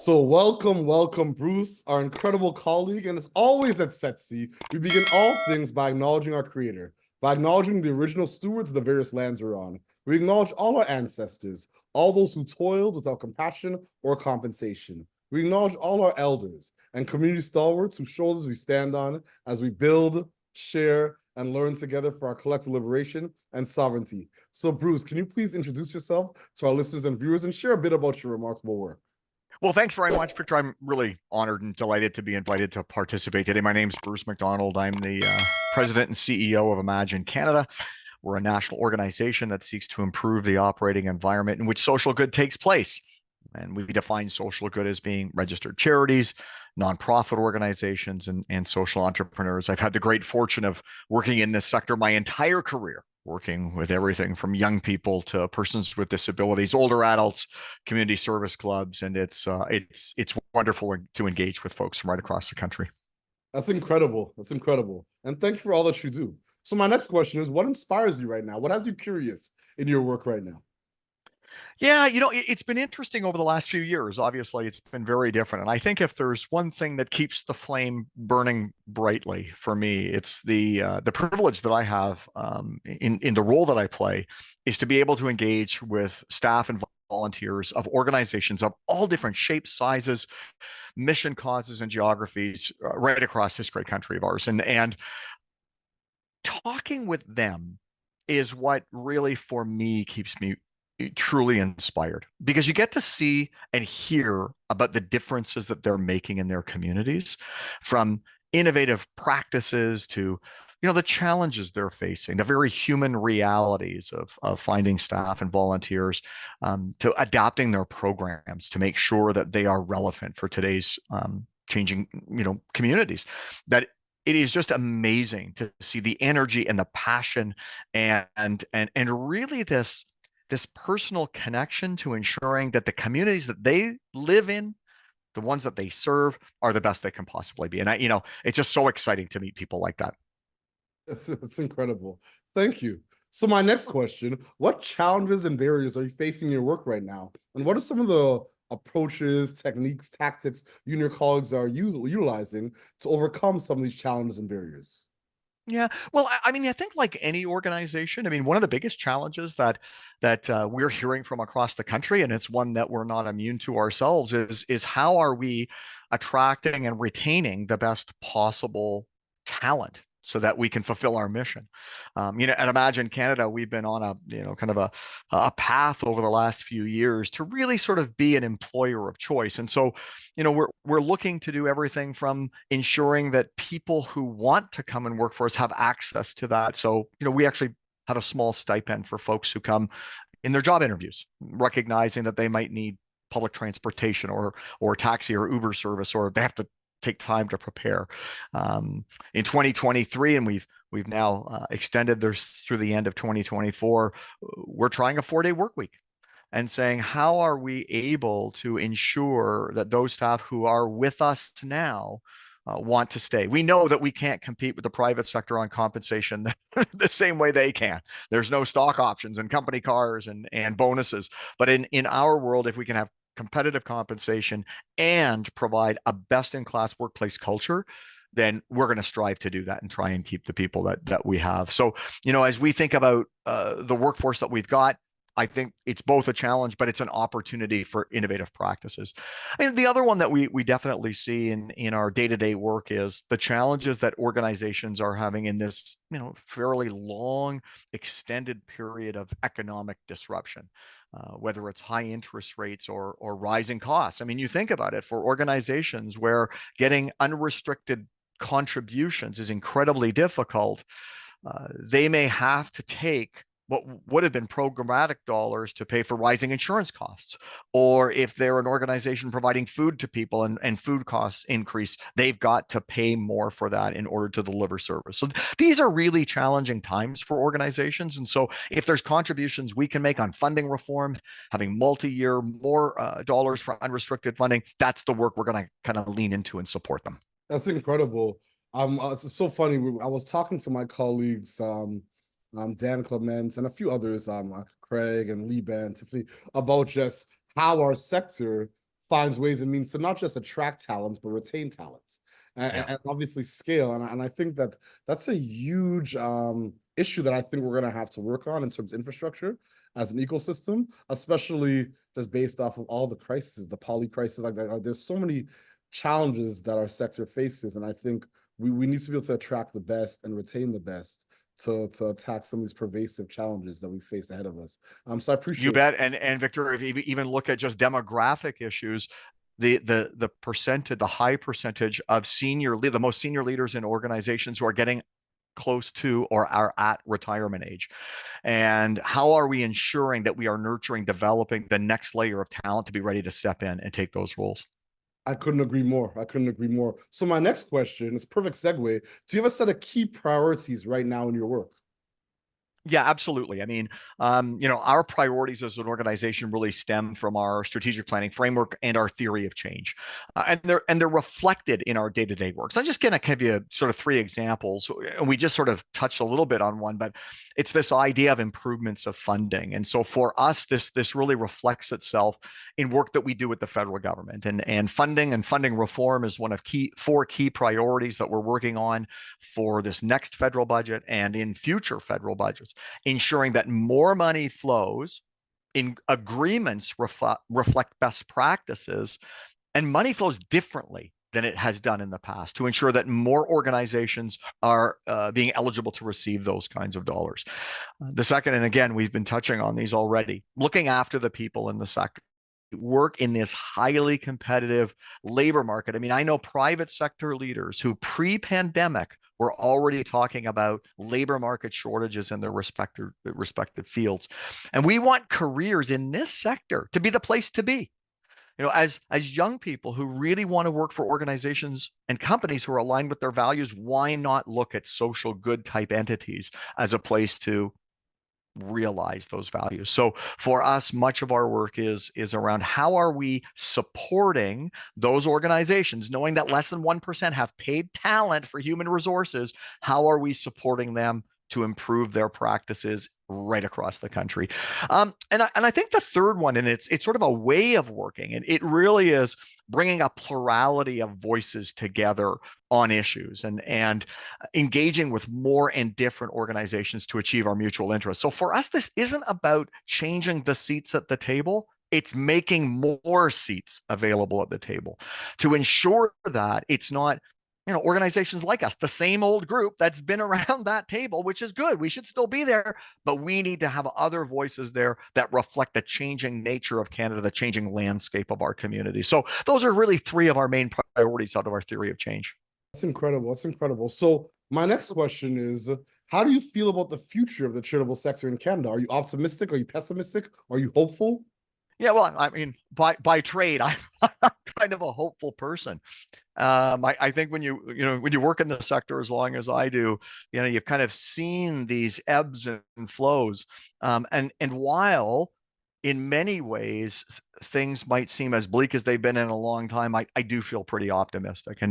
So welcome, Bruce, our incredible colleague. And as always at Setsi, we begin all things by acknowledging our creator, by acknowledging the original stewards of the various lands we're on. We acknowledge all our ancestors, all those who toiled without compassion or compensation. We acknowledge all our elders and community stalwarts whose shoulders we stand on as we build, share, and learn together for our collective liberation and sovereignty. So Bruce, can you please introduce yourself to our listeners and viewers and share a bit about your remarkable work? Well, thanks very much, Victor. I'm really honored and delighted to be invited to participate today. My name's Bruce Macdonald. I'm the president and CEO of Imagine Canada. We're a national organization that seeks to improve the operating environment in which social good takes place. And we define social good as being registered charities, nonprofit organizations, and social entrepreneurs. I've had the great fortune of working in this sector my entire career, working with everything from young people to persons with disabilities, older adults, community service clubs, and it's wonderful to engage with folks from right across the country. That's incredible. That's incredible. And thank you for all that you do. So my next question is, what inspires you right now? What has you curious in your work right now? Yeah, it's been interesting over the last few years. Obviously, it's been very different. And I think if there's one thing that keeps the flame burning brightly for me, it's the privilege that I have in the role that I play is to be able to engage with staff and volunteers of organizations of all different shapes, sizes, mission, causes, and geographies right across this great country of ours. And talking with them is what really, for me, keeps me truly inspired, because you get to see and hear about the differences that they're making in their communities, from innovative practices to the challenges they're facing, the very human realities of finding staff and volunteers, to adapting their programs to make sure that they are relevant for today's changing communities. That it is just amazing to see the energy and the passion and really this personal connection to ensuring that the communities that they live in, the ones that they serve, are the best they can possibly be. And it's just so exciting to meet people like that. That's incredible. Thank you. So my next question, what challenges and barriers are you facing in your work right now? And what are some of the approaches, techniques, tactics you and your colleagues are utilizing to overcome some of these challenges and barriers? Yeah, well, I mean, I think like any organization, I mean, one of the biggest challenges that we're hearing from across the country, and it's one that we're not immune to ourselves, is how are we attracting and retaining the best possible talent so that we can fulfill our mission. At Imagine Canada, we've been on kind of a path over the last few years to really sort of be an employer of choice. And so, we're looking to do everything from ensuring that people who want to come and work for us have access to that. So, we actually have a small stipend for folks who come in their job interviews, recognizing that they might need public transportation or taxi or Uber service, or they have to take time to prepare. In 2023, and we've now extended this through the end of 2024, we're trying a 4-day work week and saying, how are we able to ensure that those staff who are with us now want to stay? We know that we can't compete with the private sector on compensation the same way they can. There's no stock options and company cars and bonuses. But in our world, if we can have competitive compensation and provide a best-in-class workplace culture, then we're going to strive to do that and try and keep the people that we have. So, as we think about the workforce that we've got, I think it's both a challenge, but it's an opportunity for innovative practices. I mean, the other one that we definitely see in our day-to-day work is the challenges that organizations are having in this, fairly long, extended period of economic disruption, whether it's high interest rates or rising costs. I mean, you think about it, for organizations where getting unrestricted contributions is incredibly difficult, they may have to take what would have been programmatic dollars to pay for rising insurance costs. Or if they're an organization providing food to people and food costs increase, they've got to pay more for that in order to deliver service. So these are really challenging times for organizations. And so if there's contributions we can make on funding reform, having multi-year more dollars for unrestricted funding, that's the work we're going to kind of lean into and support them. That's incredible. It's so funny. I was talking to my colleagues, Dan Clements and a few others, Craig and Lee Ben, Tiffany, about just how our sector finds ways and means to not just attract talents, but retain talents Yeah. and obviously scale. And I think that that's a huge issue that I think we're going to have to work on in terms of infrastructure as an ecosystem, especially just based off of all the crises, the poly crisis, like that. Like, there's so many challenges that our sector faces. And I think we need to be able to attract the best and retain the best to attack some of these pervasive challenges that we face ahead of us. So I You appreciate. bet. And Victor, if you even look at just demographic issues, the percentage, the high percentage of the most senior leaders in organizations who are getting close to or are at retirement age. And how are we ensuring that we are nurturing, developing the next layer of talent to be ready to step in and take those roles? I couldn't agree more. I couldn't agree more. So my next question is perfect segue. Do you have a set of key priorities right now in your work? Yeah, absolutely. I mean, our priorities as an organization really stem from our strategic planning framework and our theory of change, and they're reflected in our day-to-day work. So I'm just going to give you sort of three examples, and we just sort of touched a little bit on one, but it's this idea of improvements of funding. And so for us, this really reflects itself in work that we do with the federal government, and funding reform is one of four key priorities that we're working on for this next federal budget and in future federal budgets, ensuring that more money flows in agreements reflect best practices, and money flows differently than it has done in the past to ensure that more organizations are being eligible to receive those kinds of dollars. The second, and again, we've been touching on these already, looking after the people in the sector, work in this highly competitive labor market. I mean, I know private sector leaders who pre-pandemic were already talking about labor market shortages in their respective fields. And we want careers in this sector to be the place to be. As young people who really want to work for organizations and companies who are aligned with their values, why not look at social good type entities as a place to realize those values? So for us, much of our work is around how are we supporting those organizations, knowing that less than 1% have paid talent for human resources. How are we supporting them to improve their practices right across the country? And I think the third one, and it's sort of a way of working, and it really is bringing a plurality of voices together on issues, and engaging with more and different organizations to achieve our mutual interests. So for us, this isn't about changing the seats at the table. It's making more seats available at the table to ensure that it's not organizations like us, the same old group that's been around that table, which is good. We should still be there, but we need to have other voices there that reflect the changing nature of Canada, the changing landscape of our community. So those are really three of our main priorities out of our theory of change. That's incredible. That's incredible. So my next question is, how do you feel about the future of the charitable sector in Canada? Are you optimistic? Are you pessimistic? Are you hopeful? Yeah, well, I mean, by trade, I'm kind of a hopeful person. I think when you work in the sector as long as I do, you've kind of seen these ebbs and flows, and while in many ways things might seem as bleak as they've been in a long time, I do feel pretty optimistic,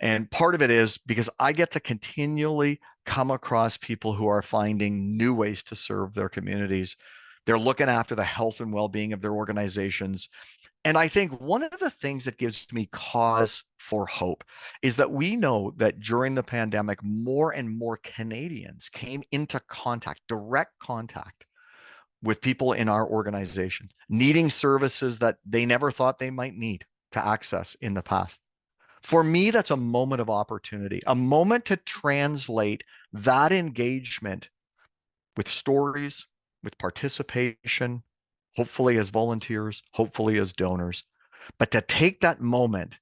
and part of it is because I get to continually come across people who are finding new ways to serve their communities. They're looking after the health and well-being of their organizations. And I think one of the things that gives me cause for hope is that we know that during the pandemic, more and more Canadians came into direct contact with people in our organization, needing services that they never thought they might need to access in the past. For me, that's a moment of opportunity, a moment to translate that engagement with stories, with participation, hopefully as volunteers, hopefully as donors, but to take that moment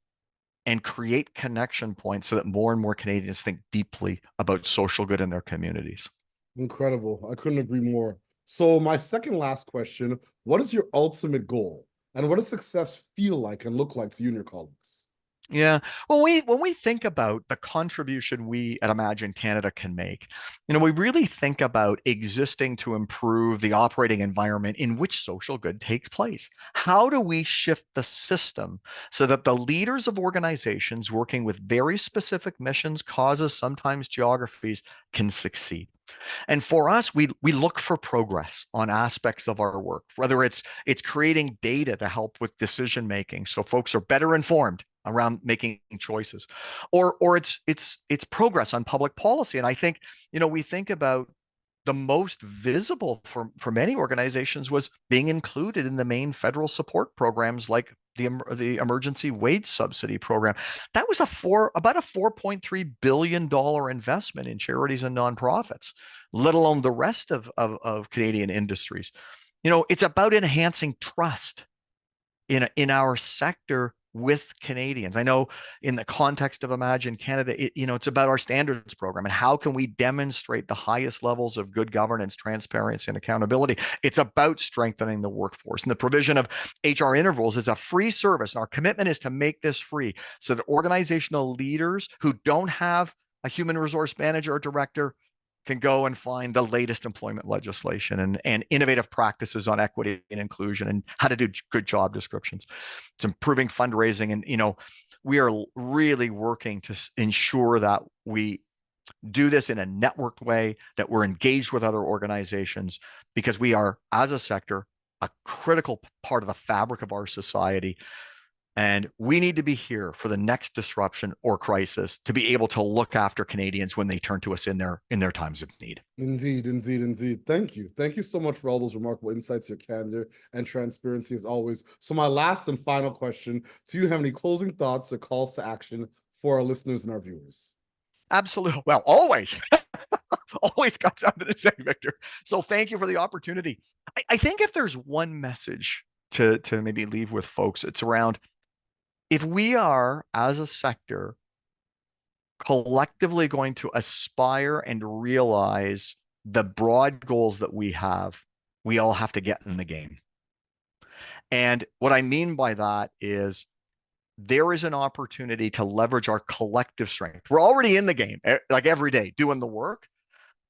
and create connection points so that more and more Canadians think deeply about social good in their communities. Incredible. I couldn't agree more. So my second last question, what is your ultimate goal? And what does success feel like and look like to you and your colleagues? Yeah. When we think about the contribution we at Imagine Canada can make, we really think about existing to improve the operating environment in which social good takes place. How do we shift the system so that the leaders of organizations working with very specific missions, causes, sometimes geographies, can succeed? And for us, we look for progress on aspects of our work, whether it's creating data to help with decision making, so folks are better informed around making choices, or it's progress on public policy. And I think, we think about the most visible for many organizations was being included in the main federal support programs like the emergency wage subsidy program. That was about a $4.3 billion investment in charities and nonprofits, let alone the rest of Canadian industries. It's about enhancing trust in our sector with Canadians. I know in the context of Imagine Canada, it's about our standards program and how can we demonstrate the highest levels of good governance, transparency, and accountability. It's about strengthening the workforce, and the provision of HR intervals is a free service. And our commitment is to make this free so that organizational leaders who don't have a human resource manager or director can go and find the latest employment legislation and innovative practices on equity and inclusion and how to do good job descriptions. It's improving fundraising. And, we are really working to ensure that we do this in a networked way, that we're engaged with other organizations, because we are, as a sector, a critical part of the fabric of our society. And we need to be here for the next disruption or crisis to be able to look after Canadians when they turn to us in their times of need. Indeed, indeed, indeed. Thank you. Thank you so much for all those remarkable insights, your candor and transparency as always. So my last and final question, do you have any closing thoughts or calls to action for our listeners and our viewers? Absolutely. Well, always. Always got something to say, Victor. So thank you for the opportunity. I think if there's one message to maybe leave with folks, it's around, if we are, as a sector, collectively going to aspire and realize the broad goals that we have, we all have to get in the game. And what I mean by that is there is an opportunity to leverage our collective strength. We're already in the game, like every day, doing the work.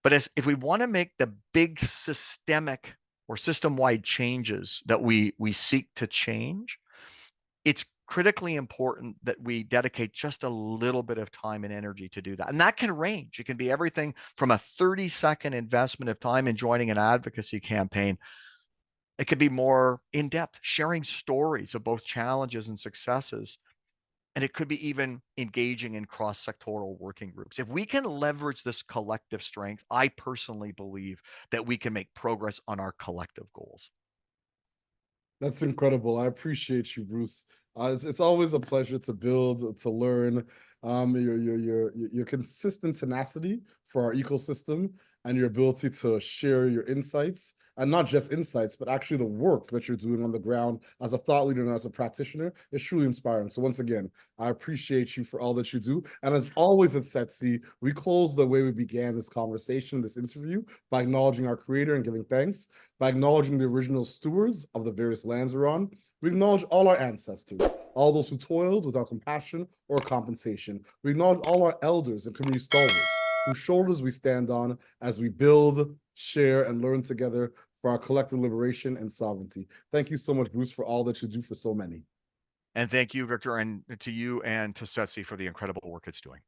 But if we want to make the big systemic or system-wide changes that we seek to change, it's critically important that we dedicate just a little bit of time and energy to do that. And that can range. It can be everything from a 30-second investment of time in joining an advocacy campaign. It could be more in-depth, sharing stories of both challenges and successes. And it could be even engaging in cross-sectoral working groups. If we can leverage this collective strength, I personally believe that we can make progress on our collective goals. That's incredible. I appreciate you, Bruce. It's always a pleasure to build, to learn. Your consistent tenacity for our ecosystem and your ability to share your insights, and not just insights, but actually the work that you're doing on the ground as a thought leader and as a practitioner is truly inspiring. So once again, I appreciate you for all that you do. And as always at Setsi, we close the way we began this conversation, this interview, by acknowledging our creator and giving thanks, by acknowledging the original stewards of the various lands we're on. We acknowledge all our ancestors, all those who toiled without compassion or compensation. We acknowledge all our elders and community stalwarts, whose shoulders we stand on as we build, share, and learn together for our collective liberation and sovereignty. Thank you so much, Bruce, for all that you do for so many. And thank you, Victor, and to you and to Setsi for the incredible work it's doing.